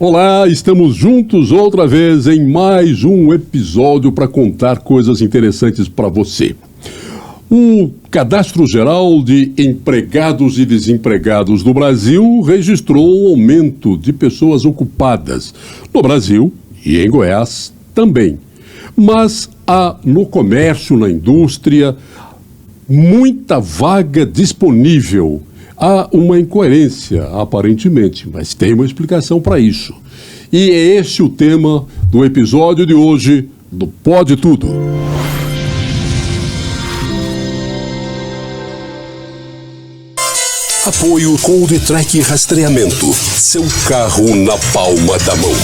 Olá, estamos juntos outra vez em mais um episódio para contar coisas interessantes para você. O Cadastro Geral de Empregados e Desempregados do Brasil registrou um aumento de pessoas ocupadas no Brasil e em Goiás também. Mas há no comércio, na indústria, muita vaga disponível. Há uma incoerência, aparentemente, mas tem uma explicação para isso. E é esse o tema do episódio de hoje do Pode Tudo. Apoio Cold-Track Rastreamento. Seu carro na palma da mão.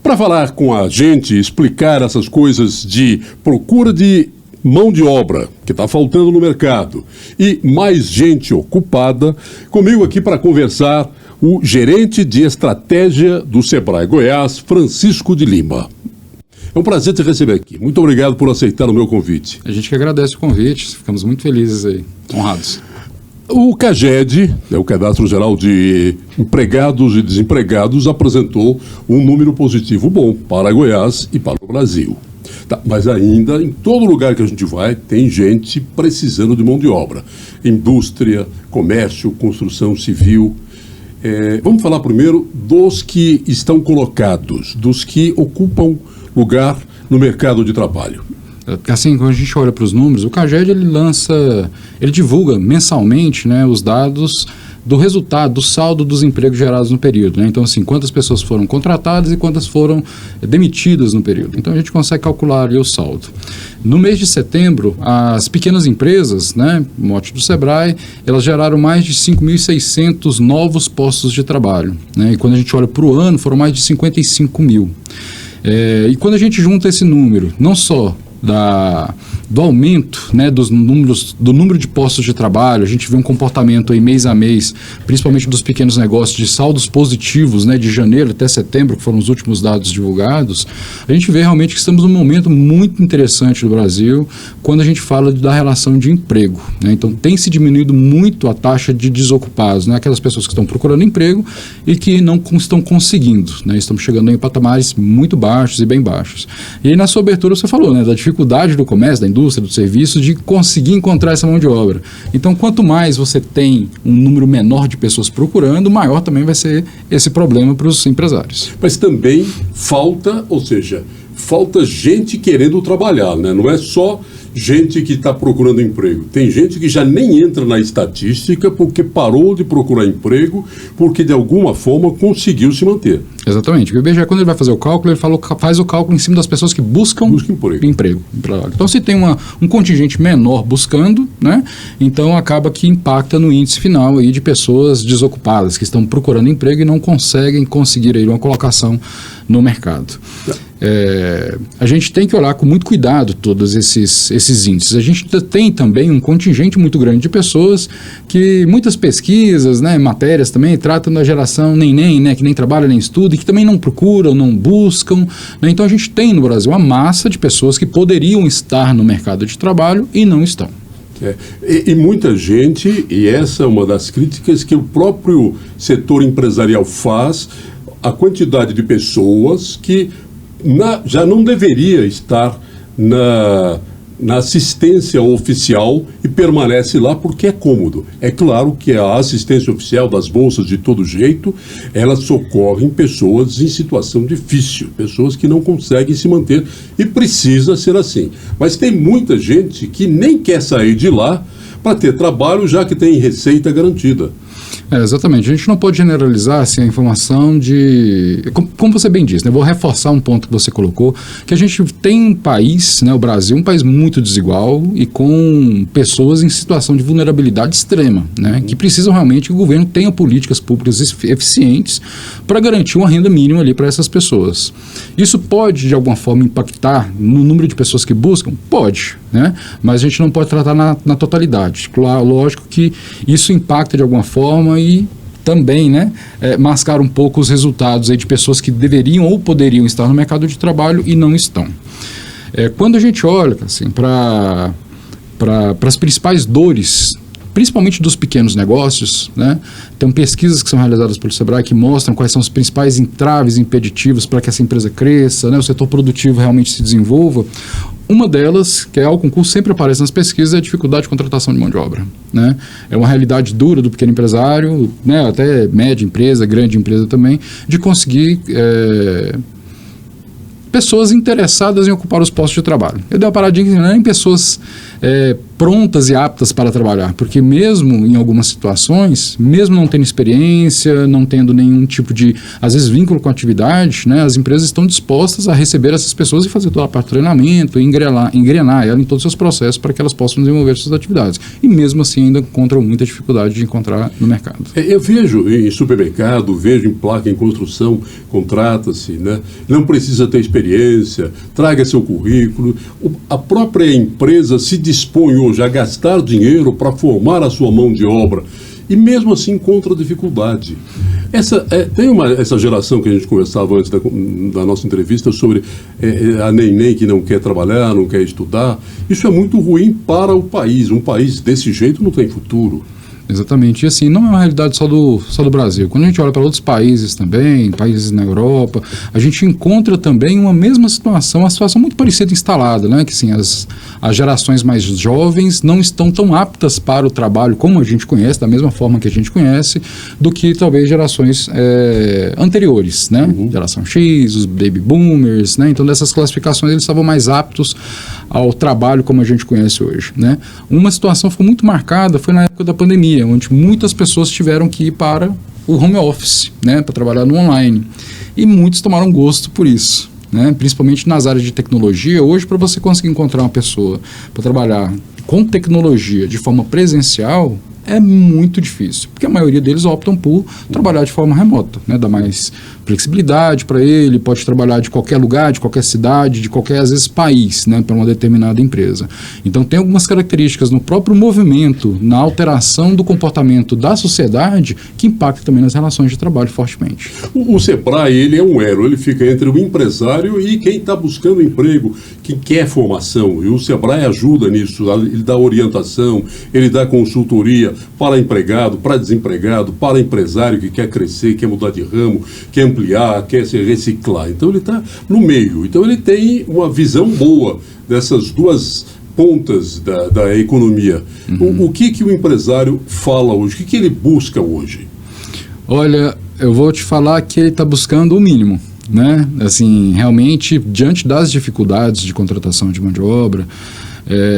Para falar com a gente, explicar essas coisas de procura de mão de obra, que está faltando no mercado, e mais gente ocupada, comigo aqui para conversar o gerente de estratégia do Sebrae Goiás, Francisco de Lima. É um prazer te receber aqui. Muito obrigado por aceitar o meu convite. A gente que agradece o convite, ficamos muito felizes aí, honrados. O CAGED, o Cadastro Geral de Empregados e Desempregados, apresentou um número positivo bom para Goiás e para o Brasil. Tá, mas ainda, em todo lugar que a gente vai, tem gente precisando de mão de obra. Indústria, comércio, construção civil. Vamos falar primeiro dos que estão colocados, dos que ocupam lugar no mercado de trabalho. Assim, quando a gente olha para os números, o CAGED ele divulga mensalmente, né, os dados do resultado, do saldo dos empregos gerados no período, né? Então, assim, quantas pessoas foram contratadas e quantas foram demitidas no período. Então, a gente consegue calcular ali o saldo. No mês de setembro, as pequenas empresas, né, mote do Sebrae, elas geraram mais de 5.600 novos postos de trabalho, né? E quando a gente olha para o ano, foram mais de 55 mil. E quando a gente junta esse número, não só do aumento, né, do número de postos de trabalho, a gente vê um comportamento aí mês a mês, principalmente dos pequenos negócios, de saldos positivos, né, de janeiro até setembro, que foram os últimos dados divulgados. A gente vê realmente que estamos num momento muito interessante do Brasil quando a gente fala da relação de emprego, né? Então tem se diminuído muito a taxa de desocupados, né, aquelas pessoas que estão procurando emprego e que não estão conseguindo, né? Estamos chegando em patamares muito baixos e bem baixos. E aí na sua abertura você falou, né, da dificuldade do comércio, da indústria, do serviço, de conseguir encontrar essa mão de obra. Então, quanto mais você tem um número menor de pessoas procurando, maior também vai ser esse problema para os empresários. Mas também falta gente querendo trabalhar, né? Não é só gente que está procurando emprego. Tem gente que já nem entra na estatística porque parou de procurar emprego, porque de alguma forma conseguiu se manter. Exatamente. O IBGE, quando ele vai fazer o cálculo, ele faz o cálculo em cima das pessoas que buscam emprego. Então, se tem um contingente menor buscando, né, então acaba que impacta no índice final aí de pessoas desocupadas, que estão procurando emprego e não conseguir aí uma colocação no mercado. A gente tem que olhar com muito cuidado todos esses índices. A gente tem também um contingente muito grande de pessoas que muitas pesquisas, né, matérias também tratam da geração nem, né, que nem trabalha nem estuda e que também não procuram, não buscam, né? Então a gente tem no Brasil uma massa de pessoas que poderiam estar no mercado de trabalho e não estão. E muita gente, e essa é uma das críticas que o próprio setor empresarial faz, a quantidade de pessoas que já não deveria estar na assistência oficial e permanece lá porque é cômodo. É claro que a assistência oficial das bolsas de todo jeito, elas socorrem pessoas em situação difícil, pessoas que não conseguem se manter e precisa ser assim. Mas tem muita gente que nem quer sair de lá para ter trabalho já que tem receita garantida. Exatamente, a gente não pode generalizar assim, a informação de... Como você bem disse, né? Vou reforçar um ponto que você colocou, que a gente tem um país, né, o Brasil, um país muito desigual e com pessoas em situação de vulnerabilidade extrema, né, que precisam realmente que o governo tenha políticas públicas eficientes para garantir uma renda mínima ali para essas pessoas. Isso pode, de alguma forma, impactar no número de pessoas que buscam? Pode, né? Mas a gente não pode tratar na totalidade. Claro, lógico que isso impacta de alguma forma e também, né, mascar um pouco os resultados aí de pessoas que deveriam ou poderiam estar no mercado de trabalho e não estão. Quando a gente olha assim, para as principais dores principalmente dos pequenos negócios, né? Tem pesquisas que são realizadas pelo Sebrae que mostram quais são os principais entraves impeditivos para que essa empresa cresça, né? O setor produtivo realmente se desenvolva. Uma delas, que é ao concurso, sempre aparece nas pesquisas, é a dificuldade de contratação de mão de obra, né? É uma realidade dura do pequeno empresário, né? Até média empresa, grande empresa também, de conseguir pessoas interessadas em ocupar os postos de trabalho. Eu dei uma paradinha em pessoas prontas e aptas para trabalhar, porque mesmo em algumas situações, mesmo não tendo experiência, não tendo nenhum tipo de, às vezes, vínculo com a atividade, né, as empresas estão dispostas a receber essas pessoas e fazer toda a parte do treinamento, engrenar ela em todos os seus processos para que elas possam desenvolver suas atividades. E mesmo assim ainda encontram muita dificuldade de encontrar no mercado. Eu vejo em supermercado, vejo em placa, em construção, contrata-se, né? Não precisa ter experiência, traga seu currículo. A própria empresa se dispõe hoje a gastar dinheiro para formar a sua mão de obra e mesmo assim encontra dificuldade. Tem essa geração que a gente conversava antes da nossa entrevista sobre a neném que não quer trabalhar, não quer estudar. Isso é muito ruim para o país. Um país desse jeito não tem futuro. Exatamente. E assim, não é uma realidade só do Brasil. Quando a gente olha para outros países também, países na Europa, a gente encontra também uma mesma situação, uma situação muito parecida instalada, né? Que assim, as gerações mais jovens não estão tão aptas para o trabalho como a gente conhece, da mesma forma que a gente conhece, do que talvez gerações anteriores, né? Geração X, os baby boomers, né? Então dessas classificações eles estavam mais aptos ao trabalho como a gente conhece hoje, né? Uma situação ficou muito marcada, foi na época da pandemia, onde muitas pessoas tiveram que ir para o home office, né, para trabalhar no online. E muitos tomaram gosto por isso, né, principalmente nas áreas de tecnologia. Hoje, para você conseguir encontrar uma pessoa para trabalhar com tecnologia de forma presencial, é muito difícil, porque a maioria deles optam por trabalhar de forma remota, né, dá mais flexibilidade para ele, pode trabalhar de qualquer lugar, de qualquer cidade, de qualquer, às vezes, país, né, para uma determinada empresa. Então, tem algumas características no próprio movimento, na alteração do comportamento da sociedade, que impactam também nas relações de trabalho fortemente. O Sebrae, ele é um elo, ele fica entre o empresário e quem está buscando emprego, quem quer formação, e o Sebrae ajuda nisso, ele dá orientação, ele dá consultoria para empregado, para desempregado, para empresário que quer crescer, quer mudar de ramo, quer ampliar, quer se reciclar. Então ele está no meio. Então ele tem uma visão boa dessas duas pontas da economia. O que o empresário fala hoje? O que ele busca hoje? Olha, eu vou te falar que ele está buscando o mínimo, né? Assim, realmente, diante das dificuldades de contratação de mão de obra,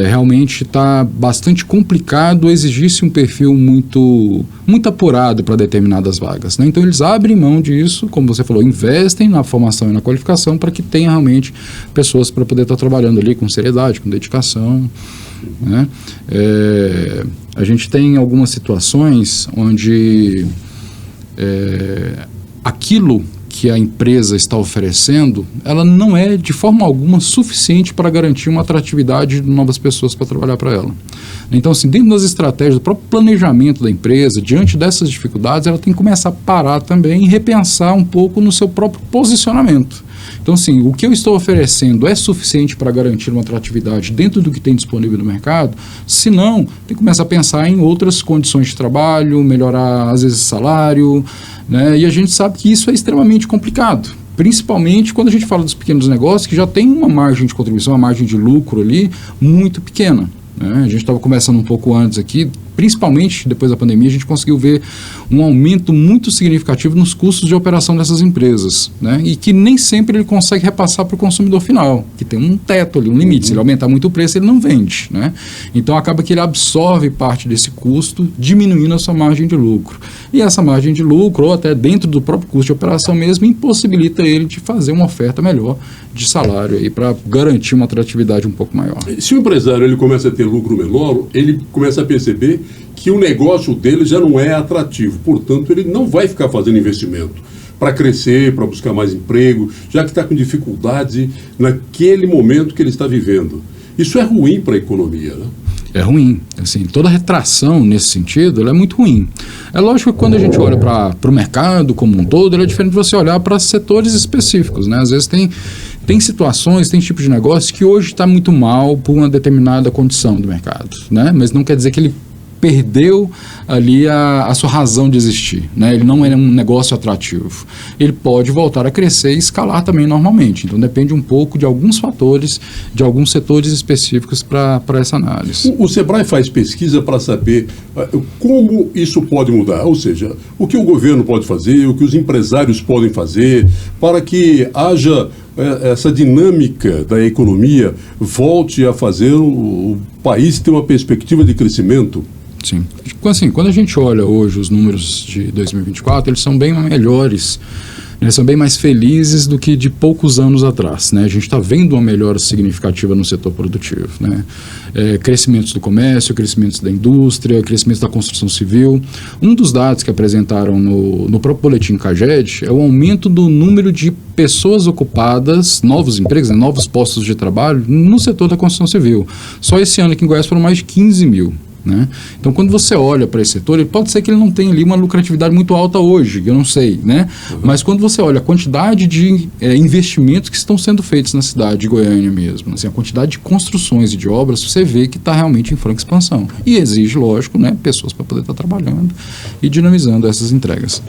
realmente está bastante complicado exigir-se um perfil muito apurado para determinadas vagas, né? Então eles abrem mão disso, como você falou, investem na formação e na qualificação para que tenha realmente pessoas para poder estar trabalhando ali com seriedade, com dedicação, né? A gente tem algumas situações onde aquilo que a empresa está oferecendo, ela não é de forma alguma suficiente para garantir uma atratividade de novas pessoas para trabalhar para ela. Então, assim, dentro das estratégias do próprio planejamento da empresa, diante dessas dificuldades, ela tem que começar a parar também e repensar um pouco no seu próprio posicionamento. Então, assim, o que eu estou oferecendo é suficiente para garantir uma atratividade dentro do que tem disponível no mercado? Se não, tem que começar a pensar em outras condições de trabalho, melhorar, às vezes, salário, né? E a gente sabe que isso é extremamente complicado, principalmente quando a gente fala dos pequenos negócios, que já tem uma margem de contribuição, uma margem de lucro ali muito pequena, né? A gente estava conversando um pouco antes aqui, principalmente depois da pandemia, a gente conseguiu ver um aumento muito significativo nos custos de operação dessas empresas, né? E que nem sempre ele consegue repassar para o consumidor final, que tem um teto ali, um limite. Se ele aumentar muito o preço, ele não vende, né? Então acaba que ele absorve parte desse custo, diminuindo a sua margem de lucro. E essa margem de lucro, ou até dentro do próprio custo de operação mesmo, impossibilita ele de fazer uma oferta melhor de salário aí para garantir uma atratividade um pouco maior. Se o empresário ele começa a ter lucro menor, ele começa a perceber que o negócio dele já não é atrativo, portanto ele não vai ficar fazendo investimento para crescer, para buscar mais emprego, já que está com dificuldade naquele momento que ele está vivendo. Isso é ruim para a economia, né? É ruim, assim, toda retração nesse sentido, ela é muito ruim. É lógico que quando a gente olha para o mercado como um todo, ela é diferente de você olhar para setores específicos, né? Às vezes tem situações, tem tipos de negócio que hoje está muito mal por uma determinada condição do mercado, né? Mas não quer dizer que ele perdeu ali a sua razão de existir, né? Ele não é um negócio atrativo. Ele pode voltar a crescer e escalar também normalmente. Então depende um pouco de alguns fatores, de alguns setores específicos para essa análise. O Sebrae faz pesquisa para saber como isso pode mudar, ou seja, o que o governo pode fazer, o que os empresários podem fazer para que haja essa dinâmica da economia volte a fazer o país ter uma perspectiva de crescimento. Sim. Assim, quando a gente olha hoje os números de 2024, eles são bem melhores, eles são bem mais felizes do que de poucos anos atrás, né? A gente está vendo uma melhora significativa no setor produtivo, né? Crescimentos do comércio, crescimentos da indústria, crescimentos da construção civil. Um dos dados que apresentaram no próprio boletim CAGED é o aumento do número de pessoas ocupadas, novos empregos, né, novos postos de trabalho no setor da construção civil. Só esse ano aqui em Goiás foram mais de 15 mil. Né? Então, quando você olha para esse setor, ele pode ser que ele não tenha ali uma lucratividade muito alta hoje, eu não sei, né? Mas quando você olha a quantidade de investimentos que estão sendo feitos na cidade de Goiânia mesmo, assim, a quantidade de construções e de obras, você vê que está realmente em franca expansão. E exige, lógico, né, pessoas para poder estar trabalhando e dinamizando essas entregas.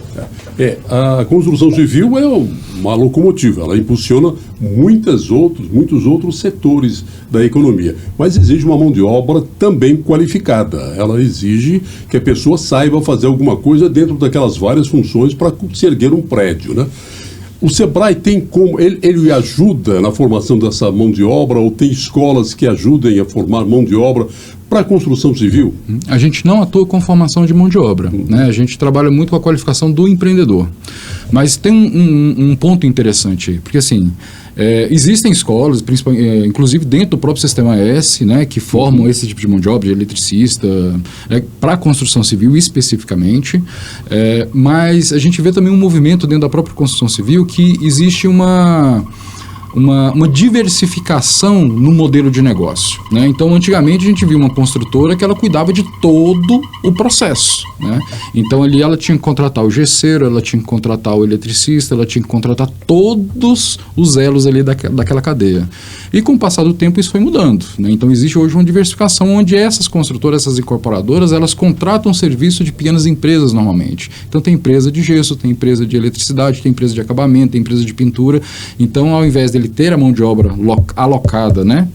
A construção civil é uma locomotiva, ela impulsiona muitos outros setores da economia, mas exige uma mão de obra também qualificada. Ela exige que a pessoa saiba fazer alguma coisa dentro daquelas várias funções para se erguer um prédio, né? O Sebrae tem como, ele ajuda na formação dessa mão de obra, ou tem escolas que ajudem a formar mão de obra para a construção civil? A gente não atua com formação de mão de obra, né? A gente trabalha muito com a qualificação do empreendedor. Mas tem um ponto interessante aí, porque assim, existem escolas, inclusive dentro do próprio Sistema S, né, que formam esse tipo de mão de obra, de eletricista, para a construção civil especificamente, mas a gente vê também um movimento dentro da própria construção civil que existe uma diversificação no modelo de negócio, né? Então, antigamente a gente via uma construtora que ela cuidava de todo o processo, né? Então, ali ela tinha que contratar o gesseiro, ela tinha que contratar o eletricista, ela tinha que contratar todos os elos ali daquela cadeia. E com o passar do tempo isso foi mudando, né? Então, existe hoje uma diversificação onde essas construtoras, essas incorporadoras, elas contratam serviço de pequenas empresas normalmente. Então, tem empresa de gesso, tem empresa de eletricidade, tem empresa de acabamento, tem empresa de pintura. Então, ao invés dele ter a mão de obra alocada, né,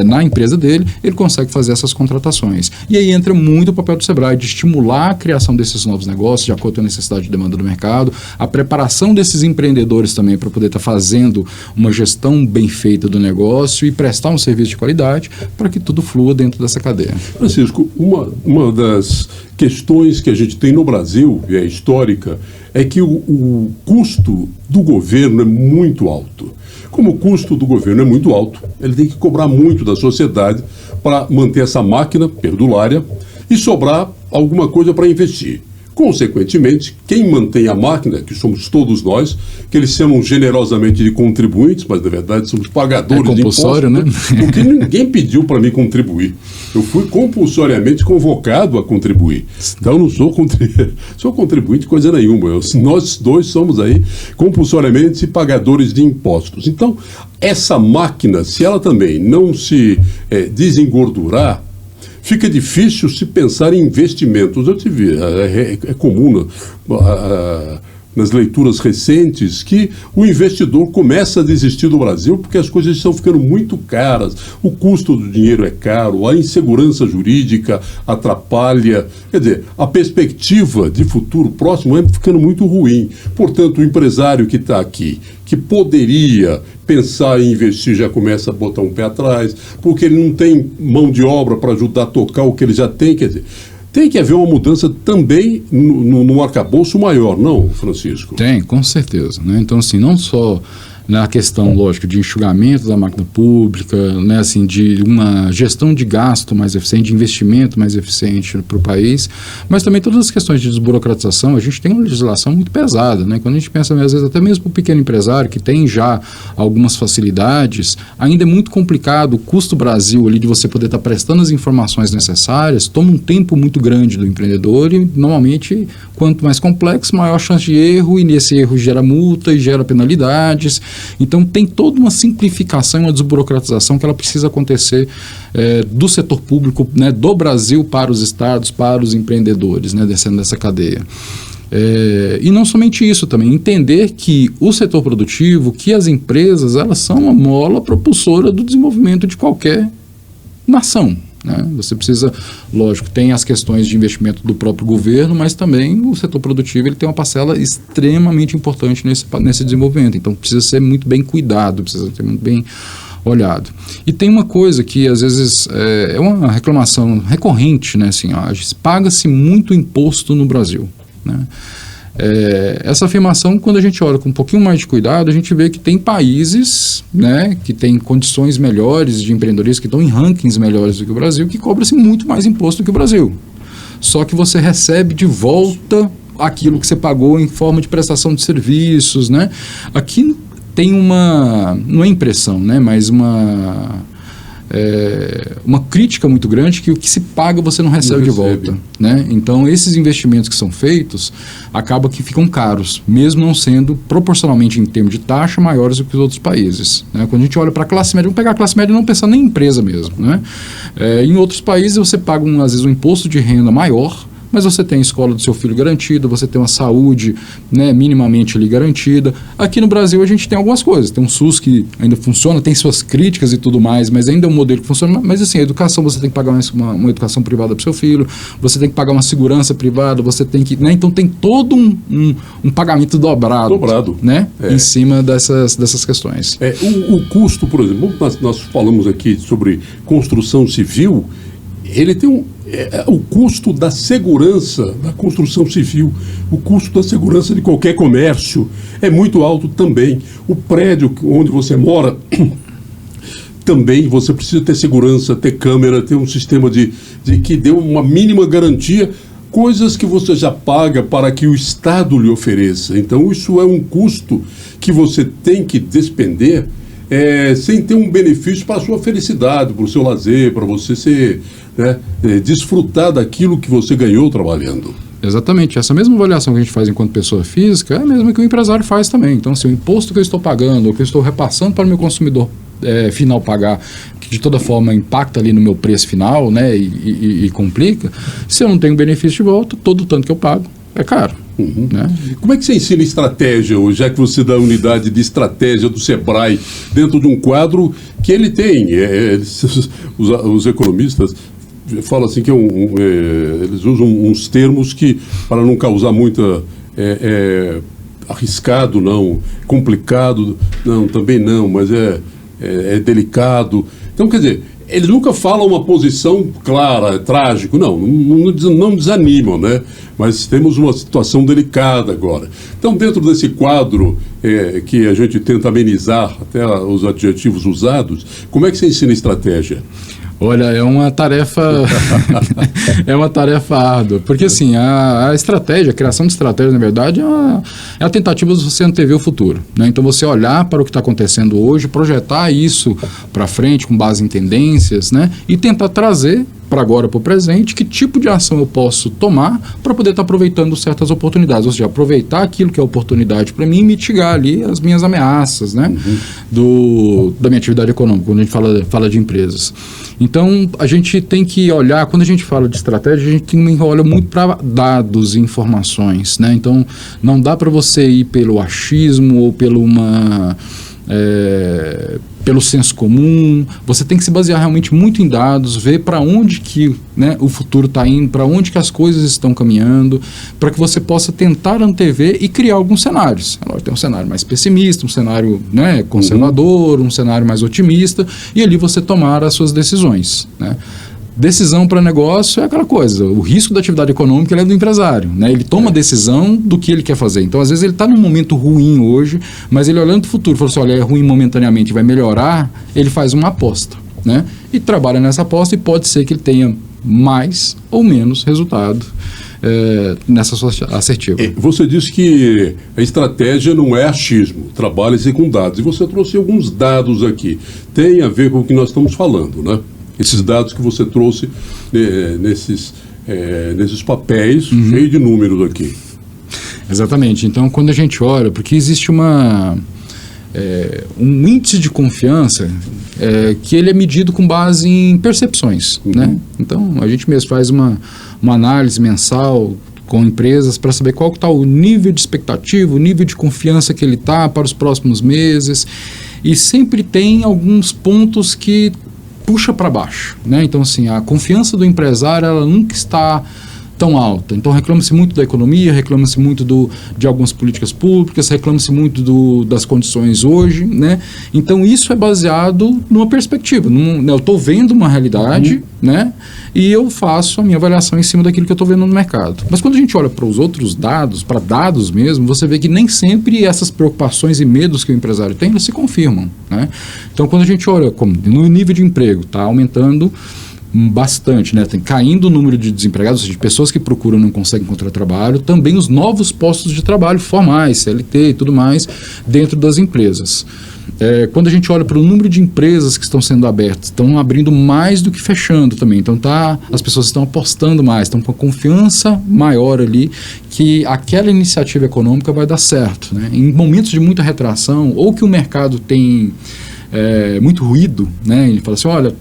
na empresa dele, ele consegue fazer essas contratações. E aí entra muito o papel do Sebrae de estimular a criação desses novos negócios, de acordo com a necessidade e demanda do mercado, a preparação desses empreendedores também para poder estar fazendo uma gestão bem feita do negócio e prestar um serviço de qualidade para que tudo flua dentro dessa cadeia. Francisco, uma das questões que a gente tem no Brasil, e é histórica, é que o custo do governo é muito alto. Como o custo do governo é muito alto, ele tem que cobrar muito da sociedade para manter essa máquina perdulária e sobrar alguma coisa para investir. Consequentemente, quem mantém a máquina, que somos todos nós, que eles chamam generosamente de contribuintes, mas na verdade somos pagadores de impostos, né? Porque ninguém pediu para mim contribuir. Eu fui compulsoriamente convocado a contribuir. Então eu não sou contribuinte coisa nenhuma. Nós dois somos aí compulsoriamente pagadores de impostos. Então, essa máquina, se ela também não se desengordurar, fica difícil se pensar em investimentos. Eu tive, é comum nas leituras recentes que o investidor começa a desistir do Brasil porque as coisas estão ficando muito caras, o custo do dinheiro é caro, a insegurança jurídica atrapalha, quer dizer, a perspectiva de futuro próximo é ficando muito ruim. Portanto, o empresário que está aqui, que poderia pensar em investir, já começa a botar um pé atrás, porque ele não tem mão de obra para ajudar a tocar o que ele já tem, quer dizer, tem que haver uma mudança também no arcabouço maior, não, Francisco? Tem, com certeza, né? Então, assim, não só na questão, lógico, de enxugamento da máquina pública, né, assim, de uma gestão de gasto mais eficiente, de investimento mais eficiente para o país, mas também todas as questões de desburocratização. A gente tem uma legislação muito pesada, né? Quando a gente pensa, às vezes, até mesmo para o pequeno empresário, que tem já algumas facilidades, ainda é muito complicado. O custo Brasil ali de você poder estar prestando as informações necessárias toma um tempo muito grande do empreendedor e, normalmente, quanto mais complexo, maior a chance de erro, e nesse erro gera multa e gera penalidades. Então tem toda uma simplificação e uma desburocratização que ela precisa acontecer do setor público, né, do Brasil para os estados, para os empreendedores, né, dessa cadeia. E não somente isso também, entender que o setor produtivo, que as empresas, elas são a mola propulsora do desenvolvimento de qualquer nação, né? Você precisa, lógico, tem as questões de investimento do próprio governo, mas também o setor produtivo ele tem uma parcela extremamente importante nesse desenvolvimento, então precisa ser muito bem cuidado, precisa ser muito bem olhado. E tem uma coisa que às vezes é uma reclamação recorrente, né? Assim, paga-se muito imposto no Brasil, né? Essa afirmação, quando a gente olha com um pouquinho mais de cuidado, a gente vê que tem países, né, que têm condições melhores de empreendedorismo, que estão em rankings melhores do que o Brasil, que cobra-se muito mais imposto do que o Brasil. Só que você recebe de volta aquilo que você pagou em forma de prestação de serviços, né? Aqui tem não é impressão, né, mas uma crítica muito grande que o que se paga você não recebe de volta, né? Então esses investimentos que são feitos acaba que ficam caros, mesmo não sendo proporcionalmente em termos de taxa maiores do que os outros países, né? Quando a gente olha para a classe média, vamos pegar a classe média e não pensar nem em empresa mesmo, né? Em outros países você paga às vezes um imposto de renda maior, mas você tem a escola do seu filho garantida, você tem uma saúde, né, minimamente ali garantida. Aqui no Brasil a gente tem algumas coisas, tem um SUS que ainda funciona, tem suas críticas e tudo mais, mas ainda é um modelo que funciona. Mas assim, a educação, você tem que pagar uma educação privada para o seu filho, você tem que pagar uma segurança privada, você tem que, né, então tem todo um pagamento dobrado, né, em cima dessas questões. O custo, por exemplo, nós falamos aqui sobre construção civil, ele tem o custo da segurança da construção civil, o custo da segurança de qualquer comércio é muito alto também. O prédio onde você mora, também você precisa ter segurança, ter câmera, ter um sistema de que dê uma mínima garantia, coisas que você já paga para que o Estado lhe ofereça. Então isso é um custo que você tem que despender sem ter um benefício para a sua felicidade, para o seu lazer, para você ser, né, desfrutar daquilo que você ganhou trabalhando. Exatamente. Essa mesma avaliação que a gente faz enquanto pessoa física é a mesma que o empresário faz também. Então, se o imposto que eu estou pagando, ou que eu estou repassando para o meu consumidor final pagar, que de toda forma impacta ali no meu preço final, né, e complica, se eu não tenho benefício de volta, todo o tanto que eu pago é caro. Né? Como é que você ensina estratégia hoje, já que você dá a unidade de estratégia do Sebrae dentro de um quadro que ele tem? Os economistas falam assim que eles usam uns termos que, para não causar muita... arriscado, não, complicado, não, também não, mas é delicado. Então, quer dizer, eles nunca falam uma posição clara, trágico, não desanimam, né? Mas temos uma situação delicada agora. Então, dentro desse quadro que a gente tenta amenizar até os adjetivos usados, como é que você ensina estratégia? Olha, é uma tarefa árdua, porque assim, a estratégia, a criação de estratégia, na verdade, é a tentativa de você antever o futuro, né? Então você olhar para o que está acontecendo hoje, projetar isso para frente com base em tendências, né? E tentar trazer para agora, para o presente, que tipo de ação eu posso tomar para poder estar aproveitando certas oportunidades, ou seja, aproveitar aquilo que é oportunidade para mim e mitigar ali as minhas ameaças, né? Da minha atividade econômica, quando a gente fala de empresas. Então, a gente tem que olhar, quando a gente fala de estratégia, a gente olha muito para dados e informações, né? Então, não dá para você ir pelo achismo ou pelo senso comum. Você tem que se basear realmente muito em dados, ver para onde que, né, o futuro está indo, para onde que as coisas estão caminhando, para que você possa tentar antever e criar alguns cenários. Tem um cenário mais pessimista, um cenário, né, conservador, um cenário mais otimista, e ali você tomar as suas decisões, né? Decisão para negócio é aquela coisa, o risco da atividade econômica ele é do empresário, né? Ele toma a decisão do que ele quer fazer. Então, às vezes, ele está num momento ruim hoje, mas ele olhando para o futuro, fala assim, olha, é ruim momentaneamente, vai melhorar, ele faz uma aposta, né? E trabalha nessa aposta e pode ser que ele tenha mais ou menos resultado nessa sua assertiva. Você disse que a estratégia não é achismo, trabalha-se com dados. E você trouxe alguns dados aqui. Tem a ver com o que nós estamos falando, né? Esses dados que você trouxe nesses papéis cheios de números aqui. Exatamente. Então, quando a gente olha, porque existe um índice de confiança que ele é medido com base em percepções, né? Então, a gente mesmo faz uma análise mensal com empresas para saber qual está o nível de expectativa, o nível de confiança que ele está para os próximos meses, e sempre tem alguns pontos que puxa para baixo, né? Então, assim, a confiança do empresário, ela nunca está tão alta. Então, reclama-se muito da economia, reclama-se muito de algumas políticas públicas, reclama-se muito das condições hoje, né? Então, isso é baseado numa perspectiva. Eu estou vendo uma realidade, né? E eu faço a minha avaliação em cima daquilo que eu estou vendo no mercado. Mas quando a gente olha para os outros dados, para dados mesmo, você vê que nem sempre essas preocupações e medos que o empresário tem, eles se confirmam, né? Então, quando a gente olha no nível de emprego, está aumentando bastante, né? Tem caindo o número de desempregados, ou seja, de pessoas que procuram e não conseguem encontrar trabalho, também os novos postos de trabalho formais, CLT e tudo mais, dentro das empresas. Quando a gente olha para o número de empresas que estão sendo abertas, estão abrindo mais do que fechando também. Então as pessoas estão apostando mais, estão com a confiança maior ali que aquela iniciativa econômica vai dar certo, né? Em momentos de muita retração, ou que o mercado tem muito ruído, né? Ele fala assim, olha,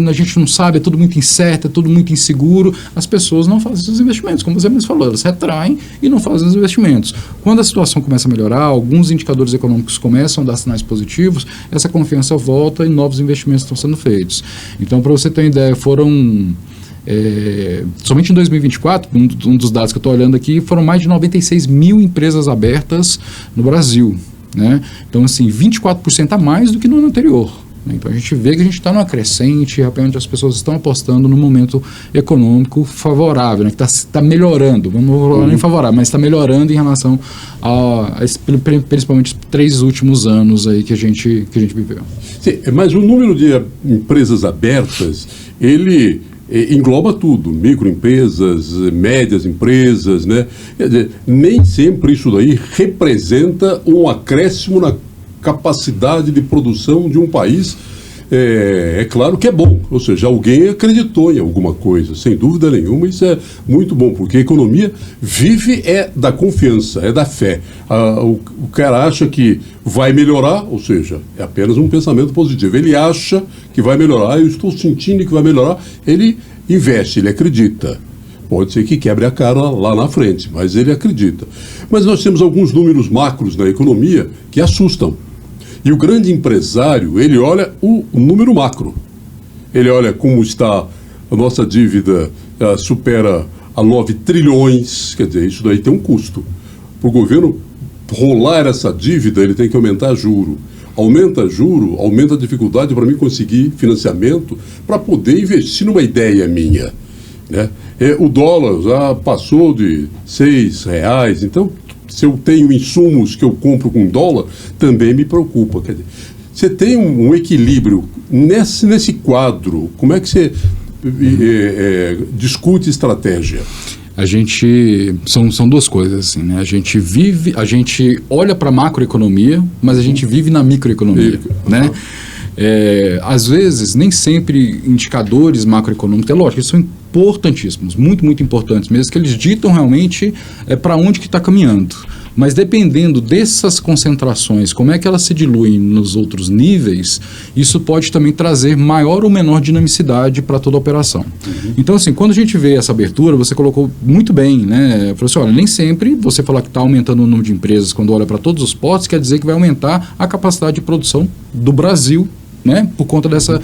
a gente não sabe, é tudo muito incerto, é tudo muito inseguro, as pessoas não fazem esses investimentos, como você mesmo falou, elas retraem e não fazem os investimentos. Quando a situação começa a melhorar, alguns indicadores econômicos começam a dar sinais positivos, essa confiança volta e novos investimentos estão sendo feitos. Então, para você ter uma ideia, foram somente em 2024, um dos dados que eu estou olhando aqui, foram mais de 96 mil empresas abertas no Brasil, né? Então, assim, 24% a mais do que no ano anterior, né? Então, a gente vê que a gente está numa crescente, realmente as pessoas estão apostando no momento econômico favorável, né? Que está melhorando, não vou falar nem favorável, mas está melhorando em relação principalmente os 3 últimos anos aí que a gente viveu. Sim, mas o número de empresas abertas, ele engloba tudo, microempresas, médias empresas, né? Quer dizer, nem sempre isso daí representa um acréscimo na capacidade de produção de um país. É claro que é bom, ou seja, alguém acreditou em alguma coisa, sem dúvida nenhuma, isso é muito bom, porque a economia vive da confiança, é da fé. O cara acha que vai melhorar, ou seja, é apenas um pensamento positivo, ele acha que vai melhorar, eu estou sentindo que vai melhorar, ele investe, ele acredita. Pode ser que quebre a cara lá na frente, mas ele acredita. Mas nós temos alguns números macros na economia que assustam. E o grande empresário, ele olha o número macro. Ele olha como está a nossa dívida, supera a 9 trilhões, quer dizer, isso daí tem um custo. Para o governo rolar essa dívida, ele tem que aumentar juro. Aumenta juro, aumenta a dificuldade para mim conseguir financiamento para poder investir numa ideia minha, né? O dólar já passou de R$6, então se eu tenho insumos que eu compro com dólar, também me preocupa. Quer dizer, você tem um equilíbrio nesse quadro, como é que você discute estratégia? A gente, são duas coisas, assim, né? A gente olha para a macroeconomia, mas a gente vive na microeconomia, né? Às vezes, nem sempre indicadores macroeconômicos, é lógico, eles são importantíssimos, muito, muito importantes mesmo, que eles ditam realmente para onde que está caminhando. Mas dependendo dessas concentrações, como é que elas se diluem nos outros níveis, isso pode também trazer maior ou menor dinamicidade para toda a operação. Então, assim, quando a gente vê essa abertura, você colocou muito bem, né? Falou assim, olha, nem sempre você falar que está aumentando o número de empresas quando olha para todos os portos, quer dizer que vai aumentar a capacidade de produção do Brasil, né, por conta dessa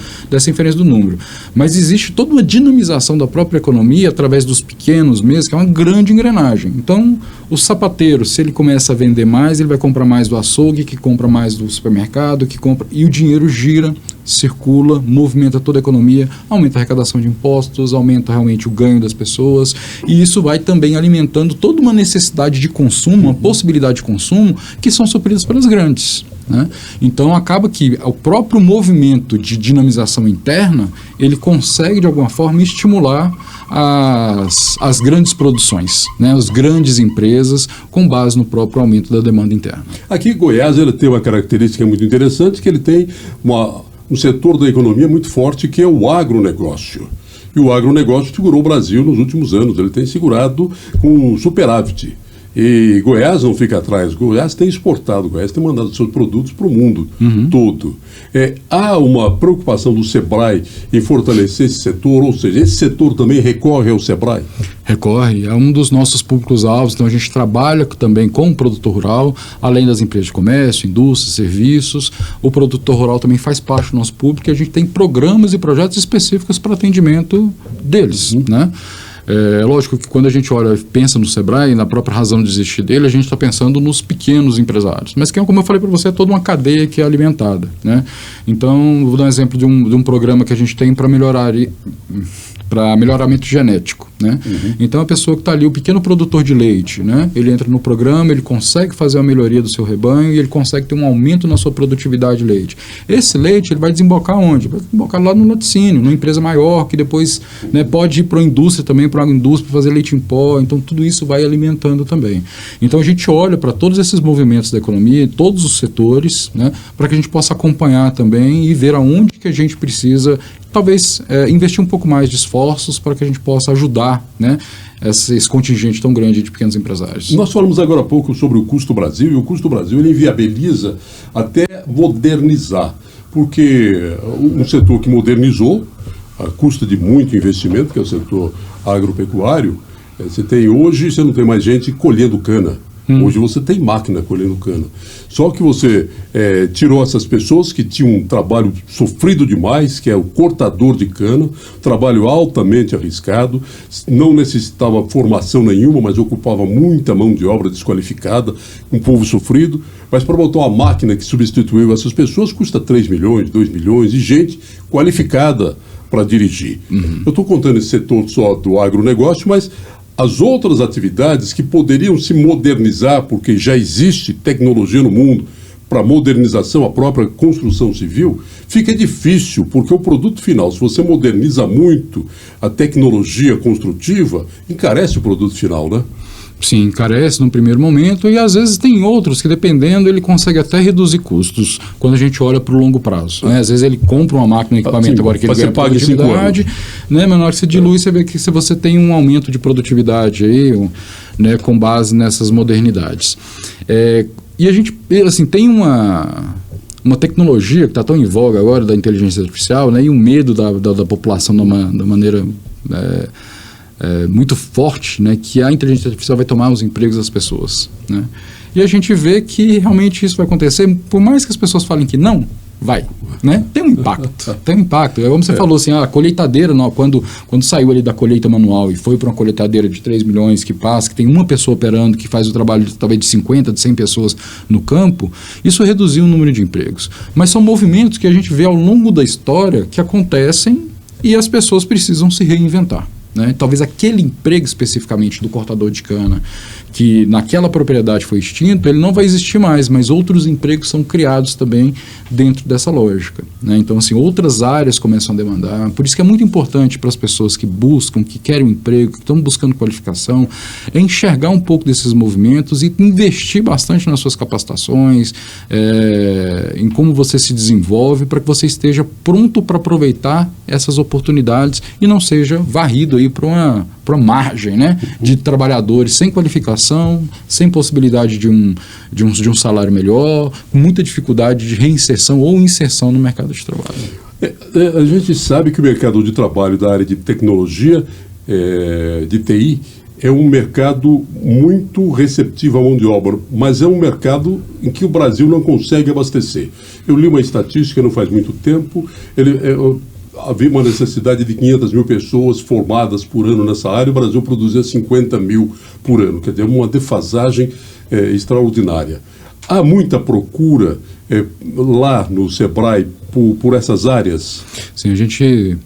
inferência do número. Mas existe toda uma dinamização da própria economia através dos pequenos mesmo, que é uma grande engrenagem. Então, o sapateiro, se ele começa a vender mais, ele vai comprar mais do açougue, que compra mais do supermercado, e o dinheiro gira, circula, movimenta toda a economia, aumenta a arrecadação de impostos, aumenta realmente o ganho das pessoas, e isso vai também alimentando toda uma necessidade de consumo, uma possibilidade de consumo, que são supridas pelas grandes, né? Então acaba que o próprio movimento de dinamização interna, ele consegue de alguma forma estimular as grandes produções, né? As grandes empresas, com base no próprio aumento da demanda interna. Aqui Goiás ele tem uma característica muito interessante, que ele tem um setor da economia muito forte, que é o agronegócio. E o agronegócio segurou o Brasil nos últimos anos, ele tem segurado com superávit. E Goiás não fica atrás. Goiás tem exportado, Goiás tem mandado seus produtos para o mundo todo. Há uma preocupação do SEBRAE em fortalecer esse setor, ou seja, esse setor também recorre ao SEBRAE? Recorre, é um dos nossos públicos-alvos, então a gente trabalha também com o produtor rural, além das empresas de comércio, indústria, serviços. O produtor rural também faz parte do nosso público e a gente tem programas e projetos específicos para atendimento deles, né? É lógico que quando a gente olha, pensa no SEBRAE, na própria razão de existir dele, a gente está pensando nos pequenos empresários. Mas, como eu falei para você, é toda uma cadeia que é alimentada, né? Então, vou dar um exemplo de um programa que a gente tem para melhoramento genético, né? Então, a pessoa que está ali, o pequeno produtor de leite, né? Ele entra no programa, ele consegue fazer a melhoria do seu rebanho e ele consegue ter um aumento na sua produtividade de leite. Esse leite, ele vai desembocar onde? Vai desembocar lá no laticínio, numa empresa maior, que depois, né, pode ir para a indústria também, para a indústria fazer leite em pó. Então, tudo isso vai alimentando também. Então, a gente olha para todos esses movimentos da economia, todos os setores, né? Para que a gente possa acompanhar também e ver aonde que a gente precisa, talvez, investir um pouco mais de esforços para que a gente possa ajudar, né, esse contingente tão grande de pequenos empresários. Nós falamos agora há pouco sobre o Custo Brasil, e o Custo Brasil ele inviabiliza até modernizar, porque um setor que modernizou, a custa de muito investimento, que é o setor agropecuário, hoje você não tem mais gente colhendo cana. Hoje você tem máquina colhendo cana. Só que você tirou essas pessoas que tinham um trabalho sofrido demais, que é o cortador de cana, trabalho altamente arriscado, não necessitava formação nenhuma, mas ocupava muita mão de obra desqualificada, um povo sofrido. Mas para botar uma máquina que substituiu essas pessoas custa 3 milhões, 2 milhões, e gente qualificada para dirigir. Eu estou contando esse setor só do agronegócio, mas as outras atividades que poderiam se modernizar, porque já existe tecnologia no mundo para modernização, a própria construção civil, fica difícil, porque o produto final, se você moderniza muito a tecnologia construtiva, encarece o produto final, né? Sim, encarece no primeiro momento e às vezes tem outros que, dependendo, ele consegue até reduzir custos quando a gente olha para o longo prazo, né? Às vezes ele compra uma máquina, um equipamento agora que ele ganha produtividade, né? Mas na hora que você dilui, você vê que você tem um aumento de produtividade aí, né, com base nessas modernidades. E a gente, assim, tem uma tecnologia que está tão em voga agora da inteligência artificial, né, e um medo da população da maneira muito forte, né, que a inteligência artificial vai tomar os empregos das pessoas, né? E a gente vê que realmente isso vai acontecer, por mais que as pessoas falem que não, vai, né? Tem um impacto, tem um impacto. Como você falou assim, a colheitadeira, quando saiu ali da colheita manual e foi para uma colheitadeira de 3 milhões que passa, que tem uma pessoa operando, que faz o trabalho talvez de 50, de 100 pessoas no campo, isso reduziu o número de empregos. Mas são movimentos que a gente vê ao longo da história que acontecem e as pessoas precisam se reinventar, né? Talvez aquele emprego especificamente do cortador de cana, que naquela propriedade foi extinto, ele não vai existir mais, mas outros empregos são criados também dentro dessa lógica, né? Então, assim, outras áreas começam a demandar. Por isso que é muito importante para as pessoas que buscam, que querem um emprego, que estão buscando qualificação, enxergar um pouco desses movimentos e investir bastante nas suas capacitações, em como você se desenvolve, para que você esteja pronto para aproveitar essas oportunidades e não seja varrido aí para uma margem, né, de trabalhadores sem qualificação, sem possibilidade de um salário melhor, com muita dificuldade de reinserção ou inserção no mercado de trabalho. A gente sabe que o mercado de trabalho da área de tecnologia, de TI, é um mercado muito receptivo à mão de obra, mas é um mercado em que o Brasil não consegue abastecer. Eu li uma estatística não faz muito tempo, havia uma necessidade de 500 mil pessoas formadas por ano nessa área, o Brasil produzia 50 mil por ano, quer dizer, uma defasagem extraordinária. Há muita procura lá no SEBRAE por essas áreas? Sim, a gente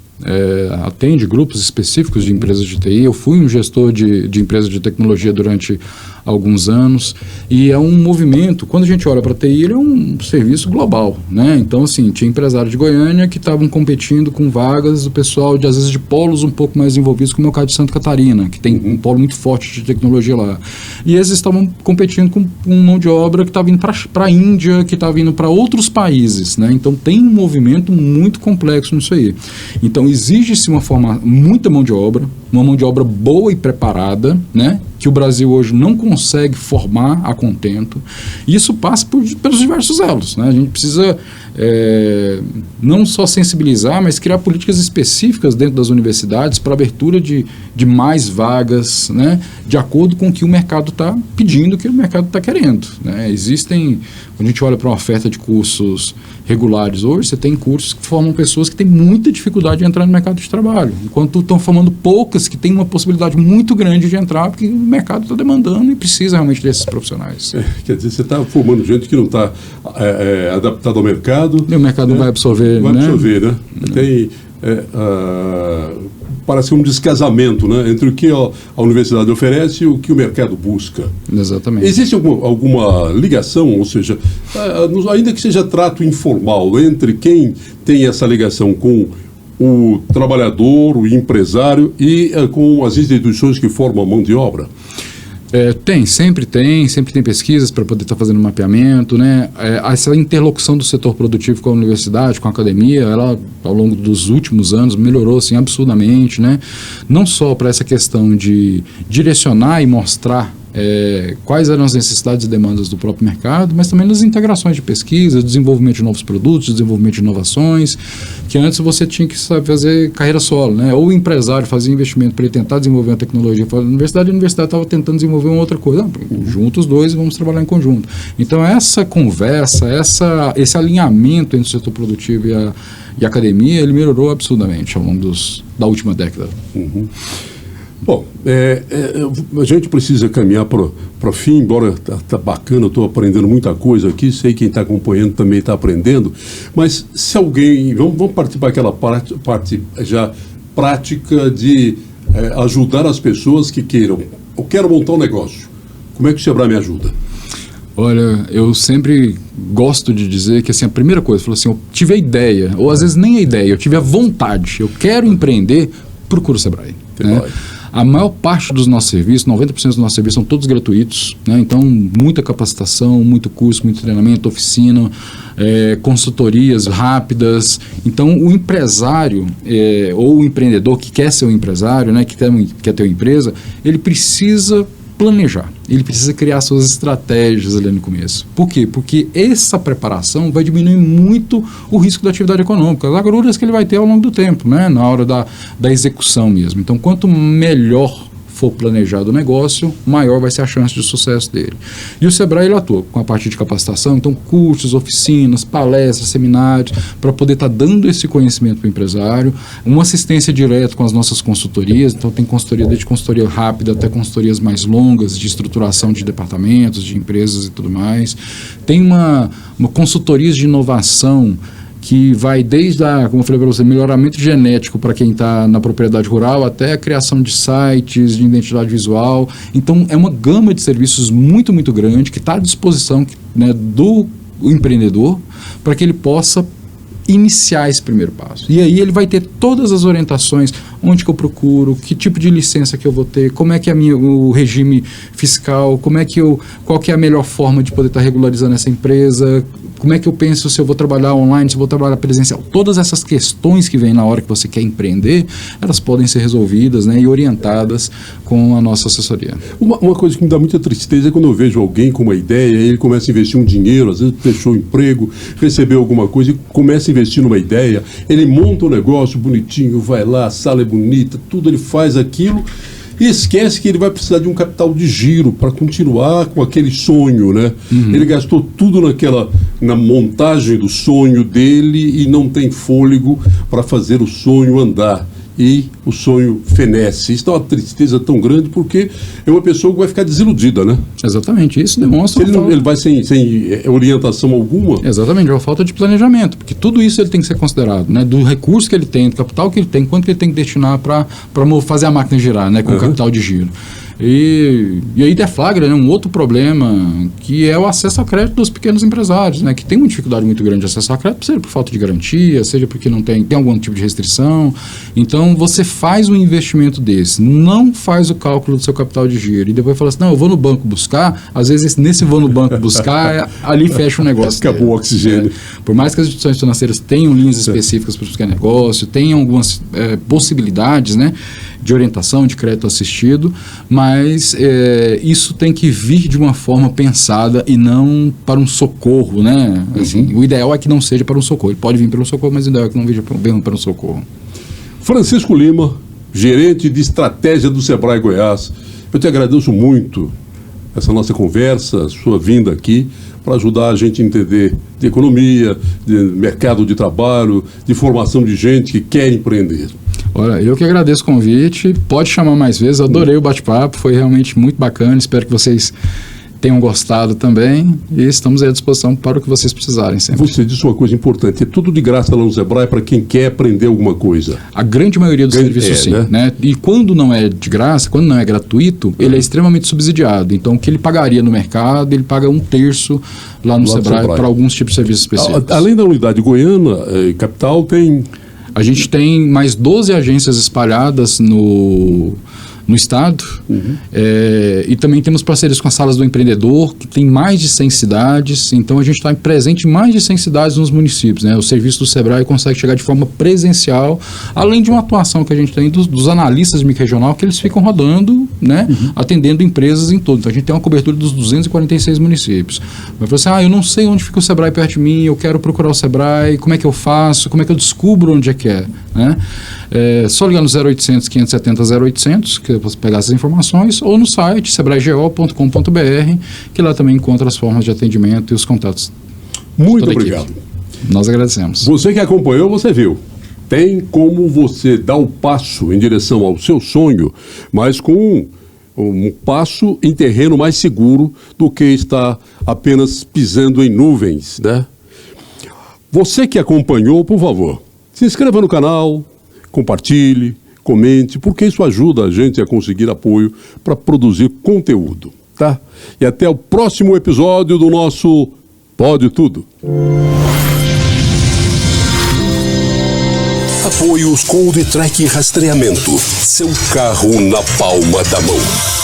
atende grupos específicos de empresas de TI. Eu fui um gestor de empresas de tecnologia durante alguns anos, e é um movimento, quando a gente olha para a TI, ele é um serviço global, né? Então, assim, tinha empresários de Goiânia que estavam competindo com vagas do pessoal, às vezes, de polos um pouco mais envolvidos, como é o caso de Santa Catarina, que tem um polo muito forte de tecnologia lá. E eles estavam competindo com mão de obra que estava indo para a Índia, que estava indo para outros países, né? Então, tem um movimento muito complexo nisso aí. Então, exige-se muita mão de obra, uma mão de obra boa e preparada, né? que o Brasil hoje não consegue formar a contento. E isso passa pelos diversos elos, né? A gente precisa não só sensibilizar, mas criar políticas específicas dentro das universidades para abertura de mais vagas, né? De acordo com o que o mercado está pedindo, o que o mercado está querendo, né? Quando a gente olha para uma oferta de cursos regulares hoje, você tem cursos que formam pessoas que têm muita dificuldade de entrar no mercado de trabalho, enquanto estão formando poucas que têm uma possibilidade muito grande de entrar, porque o mercado está demandando e precisa realmente desses profissionais. Quer dizer, você está formando gente que não está adaptada ao mercado. E o mercado não vai absorver, Vai absorver, né? Tem... parece um descasamento, né, entre o que a universidade oferece e o que o mercado busca. Exatamente. Existe alguma ligação, ou seja, ainda que seja trato informal, entre quem tem essa ligação com o trabalhador, o empresário e com as instituições que formam a mão de obra? Sempre tem pesquisas para poder estar fazendo mapeamento, né? Essa interlocução do setor produtivo com a universidade, com a academia, ela ao longo dos últimos anos melhorou assim, absurdamente, né? Não só para essa questão de direcionar e mostrar quais eram as necessidades e demandas do próprio mercado, mas também nas integrações de pesquisa, desenvolvimento de novos produtos, desenvolvimento de inovações, que antes você tinha que fazer carreira solo, né? Ou o empresário fazia investimento para ele tentar desenvolver uma tecnologia fora da universidade, e a universidade estava tentando desenvolver uma outra coisa. Juntos os dois, vamos trabalhar em conjunto. Então essa conversa, esse alinhamento entre o setor produtivo e a academia, ele melhorou absurdamente ao longo da última década. Uhum. Bom, a gente precisa caminhar para o fim, embora tá bacana, eu estou aprendendo muita coisa aqui, sei quem está acompanhando também está aprendendo, mas se alguém, vamos partir para aquela parte já prática de ajudar as pessoas que queiram, eu quero montar um negócio, como é que o Sebrae me ajuda? Olha, eu sempre gosto de dizer que assim, a primeira coisa, eu tive a ideia, ou às vezes nem a ideia, eu tive a vontade, eu quero empreender, procura o Sebrae. Né? A maior parte dos nossos serviços, 90% dos nossos serviços são todos gratuitos, né? Então muita capacitação, muito curso, muito treinamento, oficina, consultorias rápidas. Então o empresário ou o empreendedor que quer ser um empresário, né, que quer ter uma empresa, ele precisa planejar, ele precisa criar suas estratégias ali no começo. Por quê? Porque essa preparação vai diminuir muito o risco da atividade econômica, as agruras que ele vai ter ao longo do tempo, né? Na hora da execução mesmo. Então, quanto melhor for planejado o negócio, maior vai ser a chance de sucesso dele. E o Sebrae, ele atua com a parte de capacitação, então cursos, oficinas, palestras, seminários, para poder estar dando esse conhecimento para o empresário, uma assistência direta com as nossas consultorias, então tem consultoria desde consultoria rápida até consultorias mais longas, de estruturação de departamentos, de empresas e tudo mais. Tem uma consultoria de inovação que vai desde como eu falei para você, melhoramento genético para quem está na propriedade rural, até a criação de sites, de identidade visual. Então, é uma gama de serviços muito, muito grande que está à disposição, né, do empreendedor para que ele possa iniciar esse primeiro passo. E aí ele vai ter todas as orientações, onde que eu procuro, que tipo de licença que eu vou ter, como é que é o regime fiscal, qual que é a melhor forma de poder estar regularizando essa empresa, como é que eu penso se eu vou trabalhar online, se eu vou trabalhar presencial. Todas essas questões que vêm na hora que você quer empreender, elas podem ser resolvidas, né, e orientadas com a nossa assessoria. Uma coisa que me dá muita tristeza é quando eu vejo alguém com uma ideia, ele começa a investir um dinheiro, às vezes fechou um emprego, recebeu alguma coisa e começa a investir numa ideia, ele monta um negócio bonitinho, vai lá, a sala é bonita, tudo, ele faz aquilo e esquece que ele vai precisar de um capital de giro para continuar com aquele sonho, né? Uhum. Ele gastou tudo na montagem do sonho dele e não tem fôlego para fazer o sonho andar. E o sonho fenece. Isso é uma tristeza tão grande porque é uma pessoa que vai ficar desiludida, né? Exatamente, isso demonstra... Ele vai sem orientação alguma? Exatamente, é uma falta de planejamento, porque tudo isso ele tem que ser considerado, né? Do recurso que ele tem, do capital que ele tem, quanto que ele tem que destinar para fazer a máquina girar, né? Com o capital de giro. E aí deflagra, né, um outro problema, que é o acesso a crédito dos pequenos empresários, né, que tem uma dificuldade muito grande de acesso a crédito, seja por falta de garantia, seja porque não tem algum tipo de restrição. Então, você faz um investimento desse, não faz o cálculo do seu capital de giro, e depois fala assim, não, eu vou no banco buscar, às vezes nesse vou no banco buscar, ali fecha o negócio. Acabou o oxigênio. Por mais que as instituições financeiras tenham linhas específicas para o pequeno negócio, tenham algumas possibilidades, né, de orientação, de crédito assistido, mas isso tem que vir de uma forma pensada e não para um socorro, né? Assim, o ideal é que não seja para um socorro. Ele pode vir para um socorro, mas o ideal é que não venha para um socorro. Francisco Lima, gerente de estratégia do Sebrae Goiás, eu te agradeço muito essa nossa conversa, sua vinda aqui, para ajudar a gente a entender de economia, de mercado de trabalho, de formação de gente que quer empreender. Olha, eu que agradeço o convite, pode chamar mais vezes, adorei o bate-papo, foi realmente muito bacana, espero que vocês tenham gostado também e estamos à disposição para o que vocês precisarem sempre. Você disse uma coisa importante, é tudo de graça lá no Sebrae para quem quer aprender alguma coisa. A grande maioria dos serviços sim, né? E quando não é de graça, quando não é gratuito, ele é extremamente subsidiado, então o que ele pagaria no mercado, ele paga 1/3 lá no Sebrae para alguns tipos de serviços específicos. Além da unidade Goiânia, capital tem... A gente tem mais 12 agências espalhadas no estado, e também temos parcerias com as salas do empreendedor, que tem mais de 100 cidades, então a gente está presente em mais de 100 cidades nos municípios, né? O serviço do Sebrae consegue chegar de forma presencial, além de uma atuação que a gente tem dos analistas de microrregional, que eles ficam rodando, né? Atendendo empresas em todo. Então a gente tem uma cobertura dos 246 municípios. Vai falar assim, eu não sei onde fica o Sebrae perto de mim, eu quero procurar o Sebrae, como é que eu faço, como é que eu descubro onde é que é, né? Só ligar no 0800 570 0800, que você pegar essas informações, ou no site sebraego.com.br, que lá também encontra as formas de atendimento e os contatos. Muito obrigado. Nós agradecemos. Você que acompanhou, você viu. Tem como você dar o passo em direção ao seu sonho, mas com um passo em terreno mais seguro do que estar apenas pisando em nuvens, né? Você que acompanhou, por favor, se inscreva no canal, compartilhe, comente, porque isso ajuda a gente a conseguir apoio para produzir conteúdo, tá? E até o próximo episódio do nosso Pode Tudo. Apoios com o Vitrec Rastreamento. Seu carro na palma da mão.